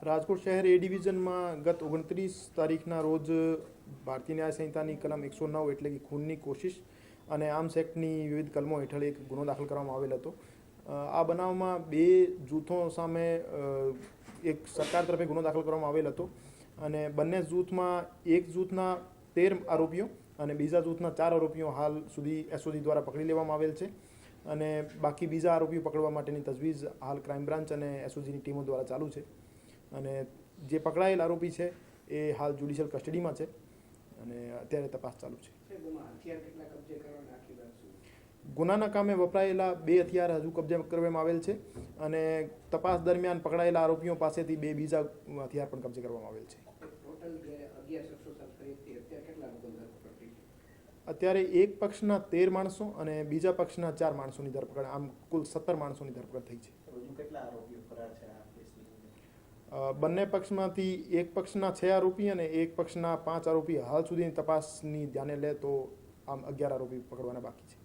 રાજકોટ શહેર એ ડિવિઝનમાં ગત 29 તારીખના રોજ ભારતીય ન્યાય સંહિતાની કલમ 109 એટલે કે ખૂનની કોશિશ અને આર્મ્સ એક્ટની વિવિધ કલમો હેઠળ એક ગુનો દાખલ કરવામાં આવેલ હતો. આ બનાવમાં બે જૂથો સામે એક સરકાર તરફે ગુનો દાખલ કરવામાં આવેલ હતો અને બંને જૂથમાં એક જૂથના 13 આરોપીઓ અને બીજા જૂથના 4 આરોપીઓ હાલ સુધી એસઓજી દ્વારા પકડી લેવામાં આવેલ છે અને બાકી બીજા આરોપીઓ પકડવા માટેની તજવીજ હાલ ક્રાઇમ બ્રાન્ચ અને એસઓજીની ટીમો દ્વારા ચાલુ છે અને જે પકડાયેલ આરોપી છે એ હાલ જ્યુડિશિયલ કસ્ટડીમાં છે અને અત્યારે તપાસ ચાલુ છે. ગુનાના કામે વપરાયેલા 2 હથિયાર હજુ કબજે કરવામાં આવેલ છે અને તપાસ દરમિયાન પકડાયેલા આરોપીઓ પાસેથી 2 બીજા હથિયાર પણ કબજે કરવામાં આવેલ છે. અત્યારે એક પક્ષના 13 માણસો અને બીજા પક્ષના 4 માણસોની ધરપકડ, આમ કુલ 17 માણસોની ધરપકડ થઈ છે. બંને પક્ષમાંથી એક પક્ષના 6 આરોપી અને એક પક્ષના 5 આરોપી હાલ સુધીની તપાસની ધ્યાને લે તો આમ 11 આરોપી પકડવાના બાકી છે.